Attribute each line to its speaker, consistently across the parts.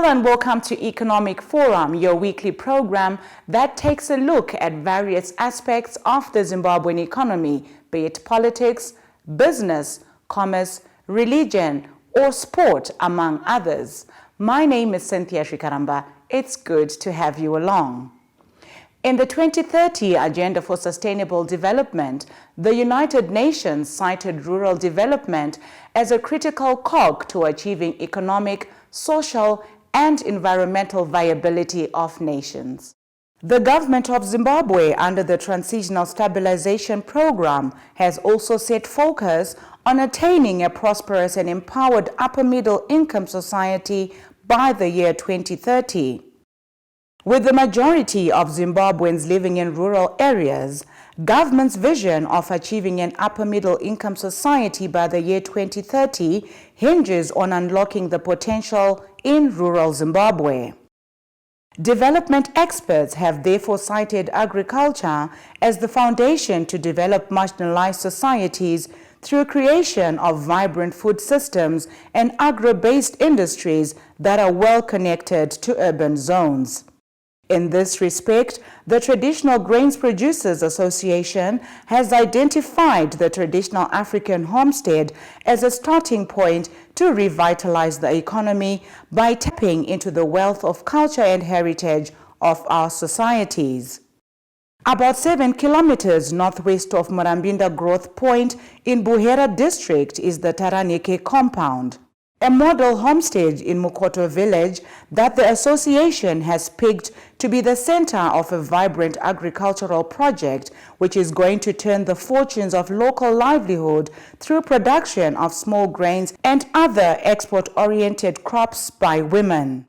Speaker 1: and welcome to Economic Forum, your weekly program that takes a look at various aspects of the Zimbabwean economy, be it politics, business, commerce, religion, or sport, among others. My name is Cynthia Shikaramba. It's good to have you along. In the 2030 Agenda for Sustainable Development, the United Nations cited rural development as a critical cog to achieving economic, social, and environmental viability of nations. The government of Zimbabwe, under the Transitional Stabilization Program, has also set focus on attaining a prosperous and empowered upper-middle income society by the year 2030. With the majority of Zimbabweans living in rural areas, government's vision of achieving an upper-middle income society by the year 2030 hinges on unlocking the potential in rural Zimbabwe. Development experts have therefore cited agriculture as the foundation to develop marginalized societies through creation of vibrant food systems and agro-based industries that are well connected to urban zones. In this respect, the Traditional Grains Producers Association has identified the traditional African homestead as a starting point to revitalize the economy by tapping into the wealth of culture and heritage of our societies. About 7 kilometers northwest of Morambinda Growth Point in BUHERA district is the Taranike compound, a model homestead in Mukoto village that the association has picked to be the center of a vibrant agricultural project which is going to turn the fortunes of local livelihood through production of small grains and other export-oriented crops by women.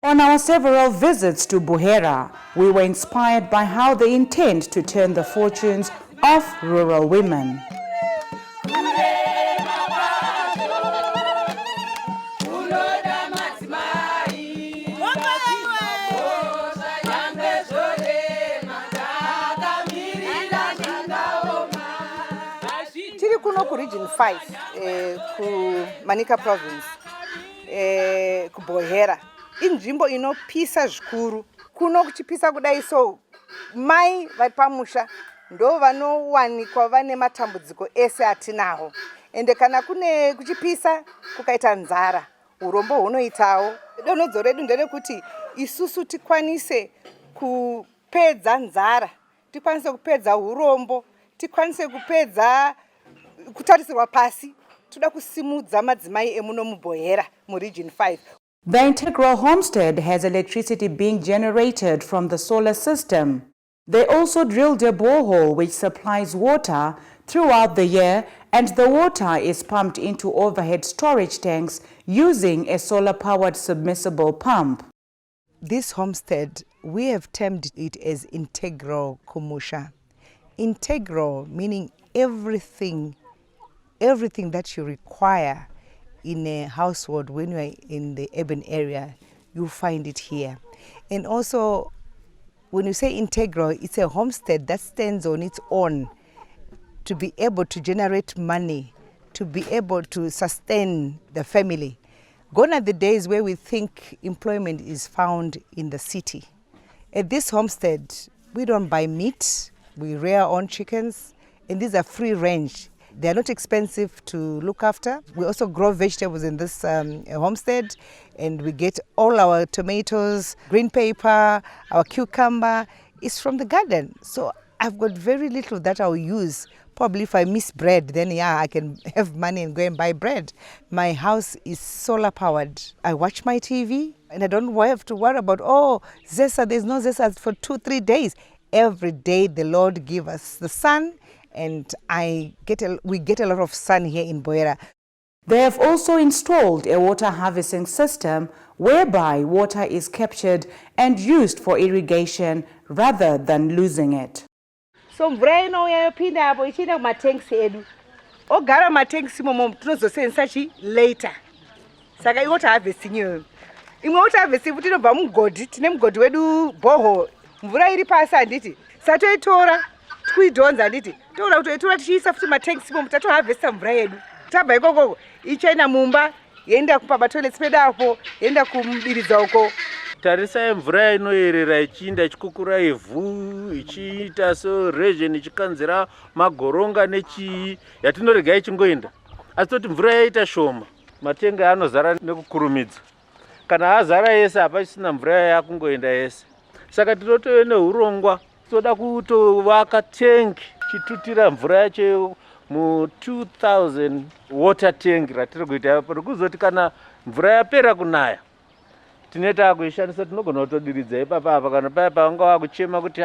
Speaker 1: On our several visits to BUHERA, we were inspired by how they intend to turn the fortunes of rural women.
Speaker 2: Kuno ku region 5 ku Manica province ku BUHERA inzvimbo inopisa zvikuru. Kuno kuchipisa kudai so mai vari pamusha ndo vanowanikwa vane matambudziko ese atinawo, ende kana kune kuchipisa kukaita nzara urombo hunoitawo. Donodzo redu nderekuti isusu tikwanise kupedza nzara, tikwanise kupedza urombo, tikwanise kupedza kutarisirwa pasi, toda kusimudza madzimai emuno muBUHERA mu region 5.
Speaker 1: The integral homestead has electricity being generated from the solar system. They also drilled a borehole which supplies water throughout the year, and the water is pumped into overhead storage tanks using a solar-powered submersible pump.
Speaker 2: This homestead, we have termed it as integral kumusha. Integral meaning everything that you require in a household when you are in the urban area, you find it here. And also, when you say integral, it's a homestead that stands on its own to be able to generate money, to be able to sustain the family. Gone are the days where we think employment is found in the city. At this homestead, we don't buy meat, we rear our own chickens, and these are free range. They are not expensive to look after. We also grow vegetables in this homestead, and we get all our tomatoes, green pepper, our cucumber is from the garden. So I've got very little that I'll use. Probably if I miss bread, then yeah, I can have money and go and buy bread. My house is solar powered. I watch my TV and I don't have to worry about, oh, Zesa, there's no Zesa for 2-3 days. Every day the Lord gives us the sun, and we get a lot of sun here in BUHERA.
Speaker 1: They have also installed a water harvesting system whereby water is captured and used for irrigation rather than losing it.
Speaker 2: So mvura inouya yopinda apo ichienda kumatanks edu. Ogara matanks imomo tinozosenzesa chi later. Saka iwater harvesting iyoyo. Imwe water harvesting futi inobva mugodhi, tine mugodhi wedu borehole. Mvura iri pasi handiti. Satoitora kuidhonza handiti. Toda kutoitora tichiisa futi matanks imomo tatoharvesta mvura yedu. Tabva ikoko ichaenda mumba yenda kupa toilet pedapo yenda kumbiridza uko.
Speaker 3: Tarisa mvura inoyerera ichinda chikukura ivhu ichiita so region ichikanzira magoronga nechii yatinorega ichingoenda. Asi toti mvura yaita shoma matenga anozara nekukurumidza. Kana azara yese hapasina mvura yakungoenda yese. Saka tinotove neurongwa toda kutovaka tengi chitutira mvura yacho mu 2000 water tank ratiri kuita kuzoti kana mvura yapera kunaya tineta kuishandisa tinogona kutodiridza ipapa kana paya panga wakuchema kuti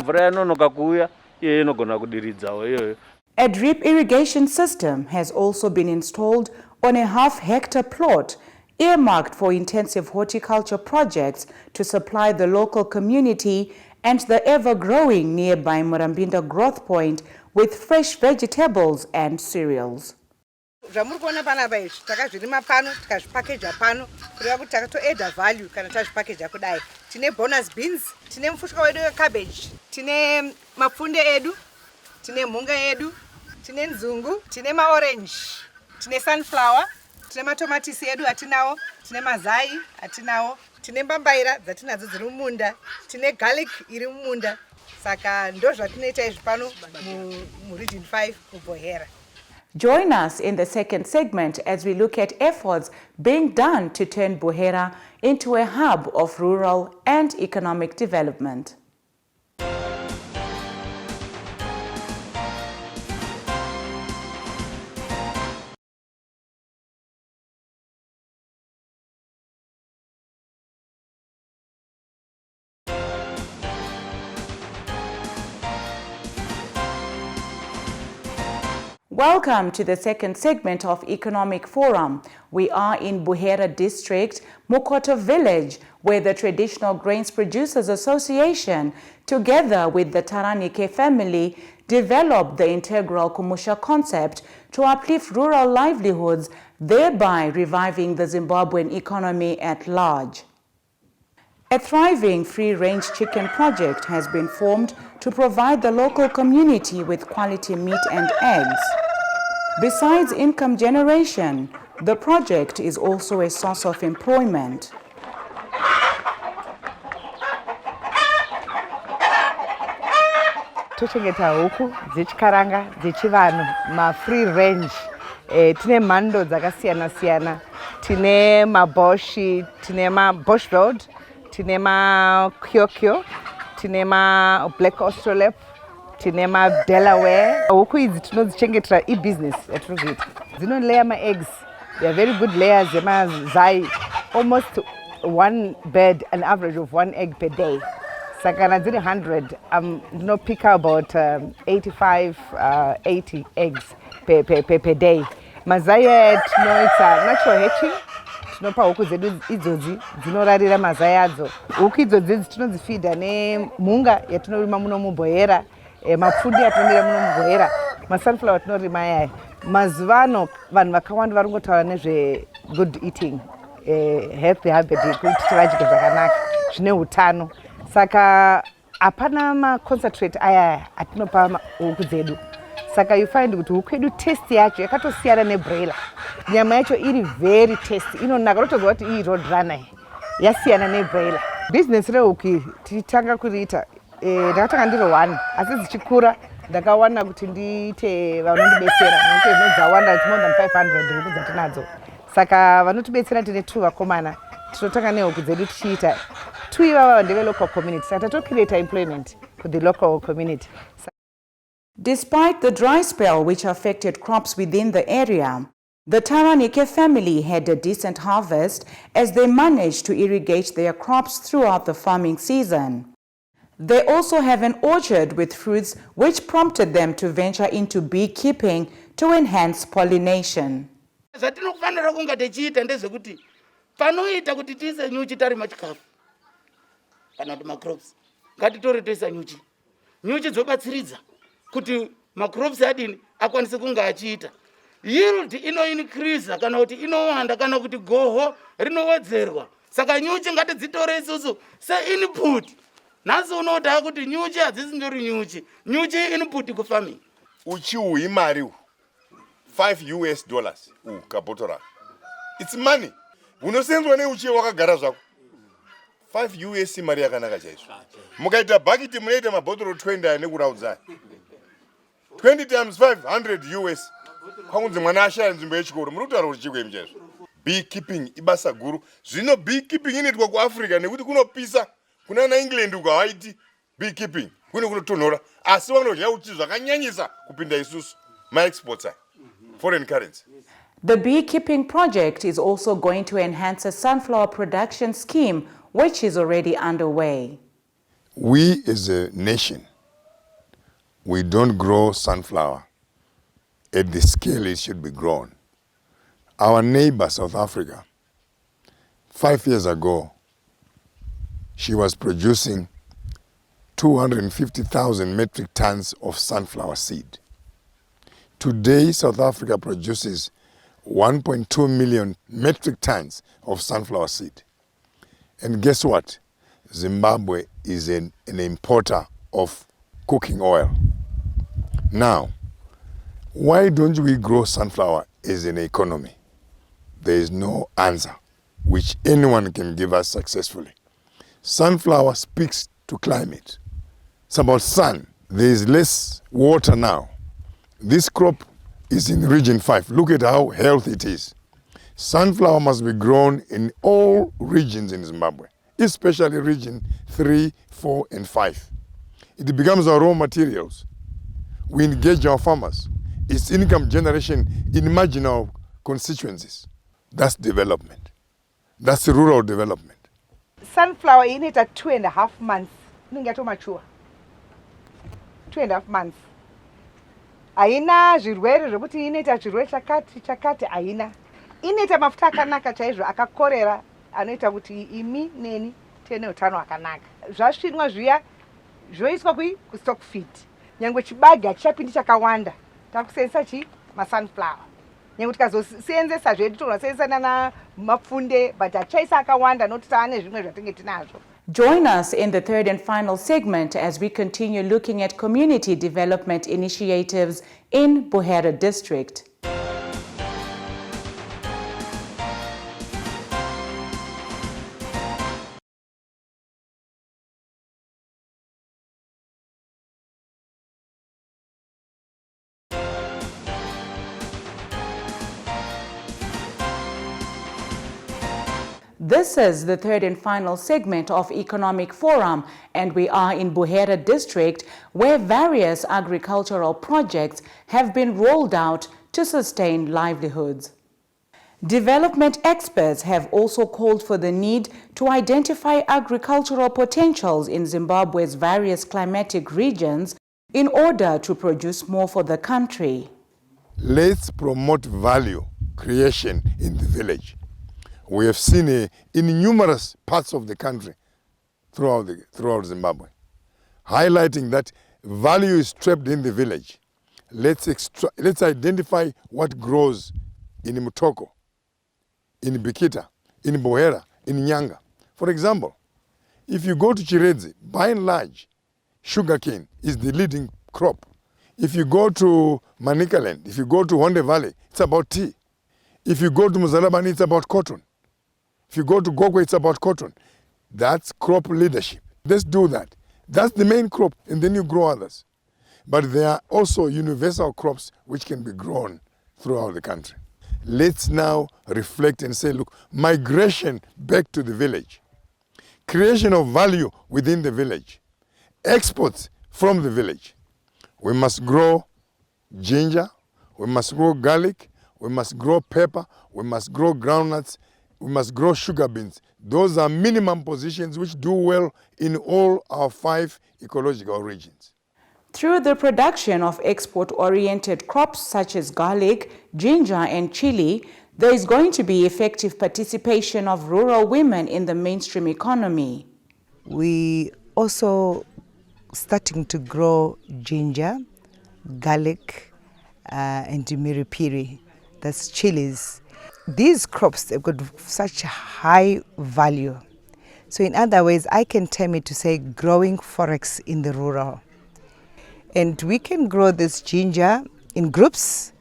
Speaker 3: mvura yanonoka kuuya iye inogona kudiridzawo iyoyo.
Speaker 1: A drip irrigation system has also been installed on a half-hectare plot earmarked for intensive horticulture projects to supply the local community and the ever-growing nearby Murambinda growth point with fresh vegetables and cereals.
Speaker 2: Zvamurikuona panapa izvi takazvirima pano tikazvipakeja pano kureva kuti takatoedha value kana tazvipakeja kudai. Tine bonus beans, tine mufushwa wedu wecabbage, tine mapfunde edu, tine mhunga yedu, tine nzungu, tine maorange, tine sunflower, tine matomatisi edu atinawo, tine mazai atinawo, tine mbambaira dzatinadzo dziri mumunda, tine garlic iri mumunda. Saka ndo zvatinoita izvi pano mu region 5 kuBUHERA.
Speaker 1: Join us in the second segment as we look at efforts being done to turn BUHERA into a hub of rural and economic development. Welcome to the second segment of Economic Forum. We are in BUHERA District, Mukoto Village, where the Traditional Grains Producers Association, together with the Taranike family, developed the integral Kumusha concept to uplift rural livelihoods, thereby reviving the Zimbabwean economy at large. A thriving free-range chicken project has been formed to provide the local community with quality meat and eggs. Besides income generation, the project is also a source of employment.
Speaker 2: Tochengeta huku dzichikaranga dzichivanhu ma-free range. Tine mhando dzakasiyana siyana. Tine maboshi, tine mabosh road, tine makyokyo, tine black australorp, tine Delaware. Huku idzi tinodzichengetera e-business yatiri kuita. Dzinoleya ma-eggs. They are very good layers yemazai. Almost one bird, an average of 1 egg per day. Saka na dziri 100, pick about 85, 80 eggs per day. Mazai tinoita natural hatching. Tinopa huku zedu idzodzi dzinorarira mazai adzo. Huku idzodzi tinodzifeeda nemhunga yatinorima muno muBUHERA, mapfunde yatinorima muno muBUHERA, masunflower tinorima ayaya. Mazuvano vanhu vakawanda vari kungotaura nezve good eating, healthy habit kuti vadye zvakanaka zvine utano. Saka hapana maconcentrate ayaya atinopa huku dzedu. Saka you find kuti huku yedu taste yacho yakatosiyana nebroiler. Nyama yacho iri very tasty. Inonaka rotozwa kuti iyi road runner yasiyana nebroiler. Business rehuku tichitanga kuriita ndakatanga ndiri 1 asi dzichikura ndakawana kuti ndiite vanondibetsera nokuti zvinodzawanda more than 500 huku dzatinadzo. Saka vanotibetsera tine 2 vakomana tinotanga nehuku dzedu tichiita 2 ivava ndeve local community. Saka tatocreate employment for the local community.
Speaker 1: Despite the dry spell which affected crops within the area, the Taranike family had a decent harvest as they managed to irrigate their crops throughout the farming season. They also have an orchard with fruits which prompted them to venture into beekeeping to enhance pollination.
Speaker 4: Zatinofanira kunga techiita ndezvekuti panoita kuti tiise nyuchi tarima chikafu kana kuti macrops ngatitore toisa nyuchi. Nyuchi dzobatsiridza kuti macrops adini akwanise kunga achiita. Yield ino-increase kana kuti inowanda kana kuti goho rinowedzerwa. Saka nyuchi ngatidzitore isusu se-input. Nhasi unoda kuti nyuchi hadzisi ndori nyuchi. Nyuchi input kufarming.
Speaker 5: Uchi uimari $5 kabotora. It's money. Unosenzwa neuchi wakagara zvako. 5 US mari yakanaka chaizvo. Mukaita bucket munoita mabhotoro 20 ane kuraudzai. 20 times 500 US. Kwangunzi mwana ashaya nzvimbo yechikoro muri kutaura kuti chikwemi chaizvo. Beekeeping ibasa guru. Zvino beekeeping inoitwa kuAfrica nekuti kunopisa. Kuna na England uko haiti beekeeping. Kunotonhora. Asi vanodya uchi zvakanyanyisa kupinda isusu. My exports are foreign currency.
Speaker 1: The beekeeping project is also going to enhance a sunflower production scheme, which is already underway.
Speaker 5: We as a nation, we don't grow sunflower at the scale it should be grown. Our neighbor, South Africa, 5 years ago, she was producing 250,000 metric tons of sunflower seed. Today, South Africa produces 1.2 million metric tons of sunflower seed. And guess what? Zimbabwe is an importer of cooking oil. Now, why don't we grow sunflower as an economy? There is no answer which anyone can give us successfully. Sunflower speaks to climate. It's about sun. There is less water now. This crop is in region 5. Look at how healthy it is. Sunflower must be grown in all regions in Zimbabwe, especially region 3, 4, and 5. It becomes our raw materials. We engage our farmers. It's income generation in marginal constituencies. That's development. That's rural development.
Speaker 2: Sunflower in it at 2.5 months. Inenge mature. 2.5 months. Aina zvirwere zvokuti inoita chirwere chakati aina. Inoita mafuta akanaka chaizvo akakorera anoita kuti imi neni tene utano hwakanaka. Zvasvinwa zviya zvoiswa kustock feed. Nyangwe chibage hachapindi chakawanda. Takusenzesa masunflower. Nyangwe tikazosenzesa zvedu tonosenzesa na mapfunde but hachaisa akawanda nokuti taane zvimwe zvatinge tinazvo.
Speaker 1: Join us in the third and final segment as we continue looking at community development initiatives in BUHERA district. This is the third and final segment of Economic Forum, and we are in BUHERA district, where various agricultural projects have been rolled out to sustain livelihoods. Development experts have also called for the need to identify agricultural potentials in Zimbabwe's various climatic regions in order to produce more for the country.
Speaker 5: Let's promote value creation in the village. We have seen in numerous parts of the country throughout Zimbabwe, highlighting that value is trapped in the village. Let's identify what grows in Mutoko, in Bikita, in BUHERA, in Nyanga. For example, if you go to Chiredzi, by and large, sugarcane is the leading crop. If you go to Manikaland, if you go to Honde Valley, it's about tea. If you go to Muzalabani, it's about cotton. If you go to Gogwe, it's about cotton. That's crop leadership. Let's do that. That's the main crop, and then you grow others. But there are also universal crops which can be grown throughout the country. Let's now reflect and say, look, migration back to the village, creation of value within the village, exports from the village. We must grow ginger, we must grow garlic, we must grow pepper, we must grow groundnuts, we must grow sugar beans. Those are minimum positions which do well in all our 5 ecological regions.
Speaker 1: Through the production of export-oriented crops such as garlic, ginger, and chili, there is going to be effective participation of rural women in the mainstream economy.
Speaker 2: We also starting to grow ginger, garlic, and miripiri, that's chilies. These crops have got such high value. So in other ways, I can term it to say growing forex in the rural. And we can grow this ginger in groups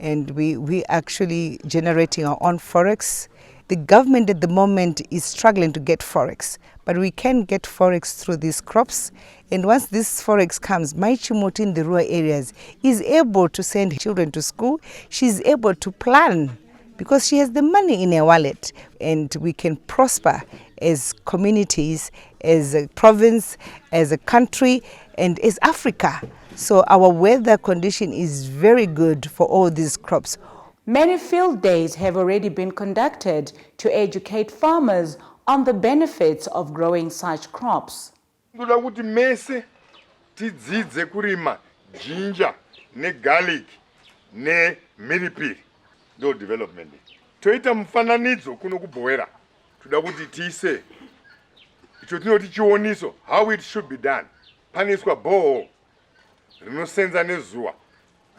Speaker 2: and we actually generating our own forex. The government at the moment is struggling to get forex, but we can get forex through these crops. And once this forex comes, my Chimoti in the rural areas is able to send children to school. She's able to plan because she has the money in her wallet, and we can prosper as communities, as a province, as a country, and as Africa. So our weather condition is very good for all these crops.
Speaker 1: Many field days have already been conducted to educate farmers on the benefits of growing such crops.
Speaker 5: Ndoda kuti mese tidzidze kurima ginger ne garlic ne milipili ndo development. Toita mufananidzo kuno kuBUHERA. Toda kuti tiise icho tinoti chioniso how it should be done. Paniswa borehole rinosenza nezuva.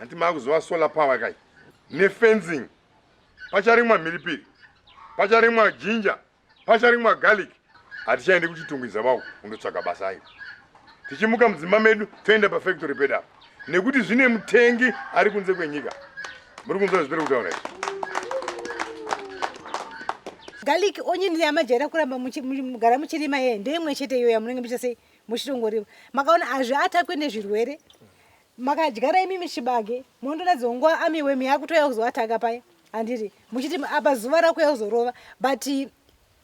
Speaker 5: Anti makuzowa solar power kai. Ne fencing. Pacharimwa milipili. Pacharimwa ginger. Pacharimwa garlic. Atichaende kuchitungwiza vawo undotsvaga basa ayo. Tichimuka mudzimba medu toenda pafactory pedapo. Nekuti zvine mutengi ari kunze kwenyika. Muri kunzwa zviri kutaura izvi.
Speaker 6: Garlic onion yamajera kuramba mugara muchirima yeye ndeimwe chete iyo yamunenge muchase muchitongorima. Makaona azviata kwene zvirwere. Makadyara imi michibage mondona dzongwa amiwemi yakutoya kuzoataka paya. Andiri muchiti apa zuva rakuya kuzorova, but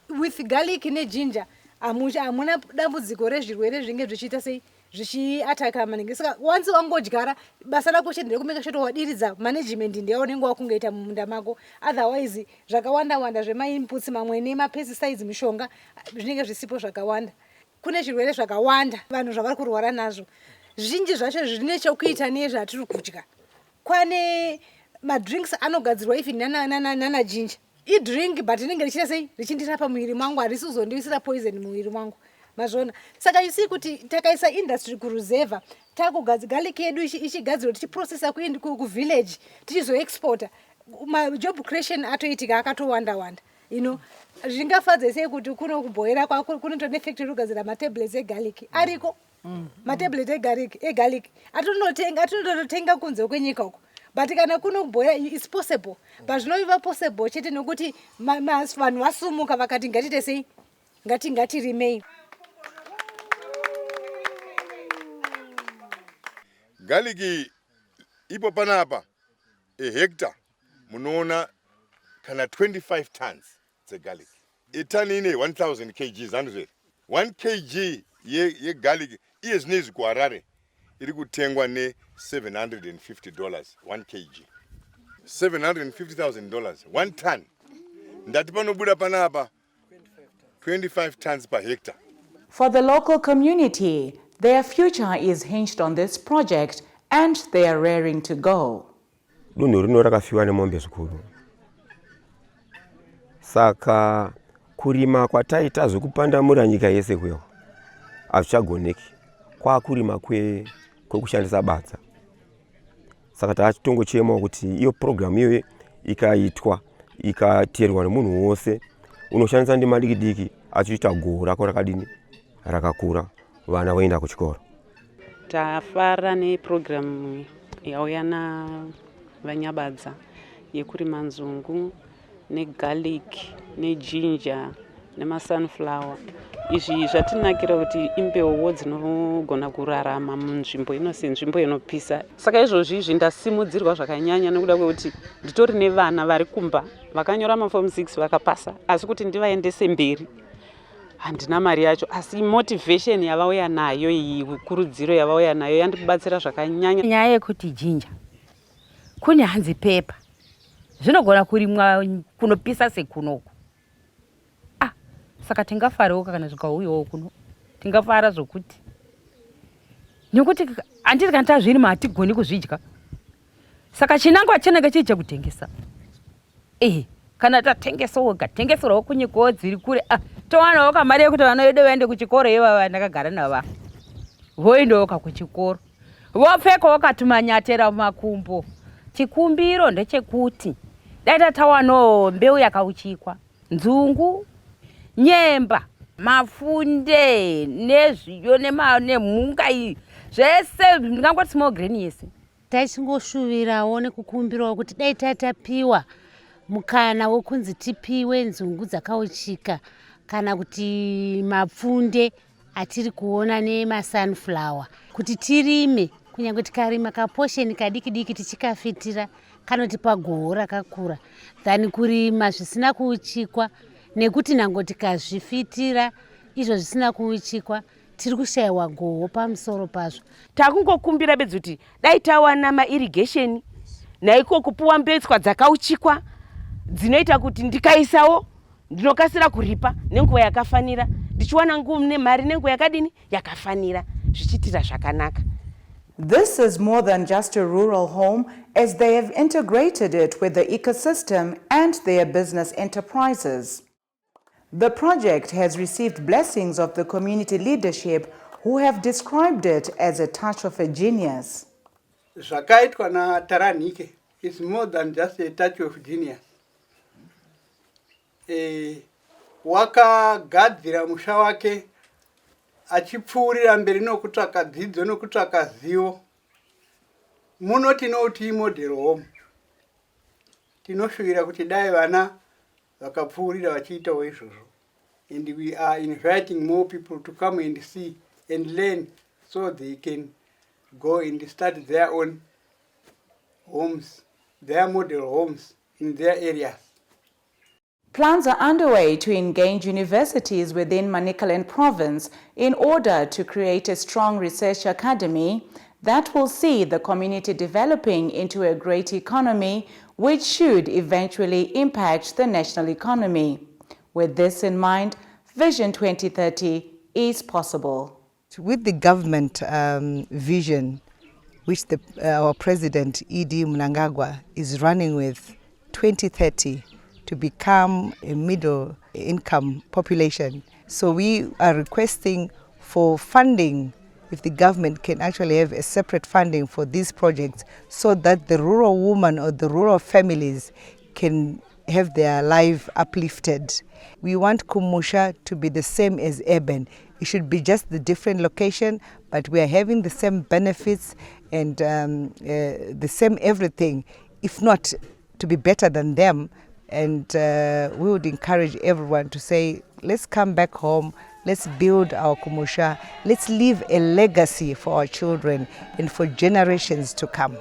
Speaker 6: with garlic ne ginger amuna dambudziko rezvirwere zvinge zvichiita sei zvichiataka maningi. Saka once wangodyara basa rako chete ndekumeka sure wadiridza management ndiyo unenge wakungaita mumunda mako. Otherwise zvakawanda wanda zvema inputs mamwe nemapesticides mishonga zvinenge zvisipo zvakawanda. Kune zvirwere zvakawanda vanhu zvavari kurwara nazvo. Zvinji zvacho zvine chokuita nezvatiri kudya. Kwane madrinks anogadzirwa even nana ginger. I drink but inenge richita sei richindirapa muviri mangu, harisi kuzondiisira poison muviri mangu. Mazvona. Saka you see kuti takaisa industry kureserve, takugadzira garlic yedu ichigadzirwa tichiprocessa kuenda kuvillage tichizoexporta. Job creation atoitika akatowanda wanda. You know, zvingafadze sei kuti kuno kuBUHERA kunoto factory kugadzira matablets egarlic. Ariko matablets egarlic atonotenga kunze kwenyika uko. But kana kuno kuBUHERA it's possible. But zvinoiva possible chete nokuti vanhu vasumuka vakati ngatite sei ngati remain.
Speaker 5: Garlic ipo panapa a hectare munoona kana 25 tons garlic. Itani ine 1000 kgs 100. 1 kg ye garlic iyezvinezvi kuHarare iri kutengwa ne $750 1 kg. $750,000 1 ton. Ndati panobuda panapa 25 tons per hectare.
Speaker 1: For the local community, their future is hinged on this project and they are raring to go.
Speaker 7: Dunhu rino rakafiwa nemombe zvikuru. Saka kurima kwataita zvekupandamura nyika yese kweyo hazvichagoneki. Kwakurima kwekushandisa badza. Saka taachitongochema kuti iyo program iyo ikaitwa ikateerwa nemunhu wose unoshandisa ndimadiki achiita goro rako rakadini rakakura vana voenda kuchikoro.
Speaker 8: Tafara neprogram yauya navanyabadza yekurima nzungu negarlic neginger nemasunflower. Izvi zvatinakira kuti imbewo dzinogona kurarama munzvimbo inosi nzvimbo inopisa. Saka izvozvi izvi ndasimudzirwa zvakanyanya nekuda kwekuti nditori nevana vari kumba vakanyora maform 6 vakapasa, asi kuti ndivaendese mberi handina mari yacho, asi motivation yavauya nayo iyi kurudziro yavauya nayo yandibatsira zvakanyanya.
Speaker 9: Nyaya yekuti ginger kune hanzi pepa zvinogona kurimwa kunopisa sekunoku. Saka tingafarawo kana zvikauyawo kuno. Tingafara zvokuti. Nekuti handiti kana tazvirima hatigoni kuzvidya. Saka chinangwa chinenge chicha kutengesa. Kana tatengesawo tengeserawo kunyikawo dziri kure. Towanawo kamari yekuti vana vedu vaende kuchikoro ivava ndakagara navo. Voendawo kuchikoro. Vopfekawo katumanyatera mumakumbo. Chikumbiro ndechekuti dai tawanawo mbeu yakauchikwa. Nzungu, nyemba, mafunde, nezviyo nemhunga iyi zvese ndingangoti small grain yese
Speaker 10: taichingoshuwirawo nekukumbirawo kuti dai tatapiwa mukana wekunzi tipiwe nzungu dzakauchika kana kuti mapfunde atiri kuona nemasunflower kuti tirime, kunyange tikarima kaposheni kadiki diki tichikafitira kana kuti pagoho rakakura than kurima zvisina kuuchikwa, nekuti nango tikazvifitira izvo zvisina kuuchikwa tiri kushayiwa goho pamusoro pazvo.
Speaker 11: Takungokumbira bedzi kuti dai tawana mairrigation naiko kupuwa mbetswa dzakauchikwa dzinoita kuti ndikaisawo ndinokasira kuripa nenguva yakafanira, ndichiwana mari nenguva yakadini yakafanira, zvichiitira zvakanaka.
Speaker 1: This is more than just a rural home, as they have integrated it with the ecosystem and their business enterprises. The project has received blessings of the community leadership, who have described it as a touch of a genius.
Speaker 12: Zvakaitwa na Taranike is more than just a touch of genius. Wakagadzira musha wake achipfuurira mberi nokutsvaka dzidzo nokutsvaka zivo. Muno tinoti model home. Tinoshuwira kuti dai vana vakapfuurira vachiitawo izvozvo. And we are inviting more people to come and see and learn so they can go and start their own homes, their model homes in their areas.
Speaker 1: Plans are underway to engage universities within Manicaland province in order to create a strong research academy that will see the community developing into a great economy, which should eventually impact the national economy. With this in mind, Vision 2030 is possible.
Speaker 2: With the government vision, which our president, E.D. Mnangagwa, is running with 2030, to become a middle income population. So we are requesting for funding, if the government can actually have a separate funding for these projects, so that the rural woman or the rural families can have their life uplifted. We want Kumusha to be the same as urban. It should be just the different location, but we are having the same benefits and the same everything, if not to be better than them. And we would encourage everyone to say, let's come back home, let's build our Kumusha, let's leave a legacy for our children and for generations to come.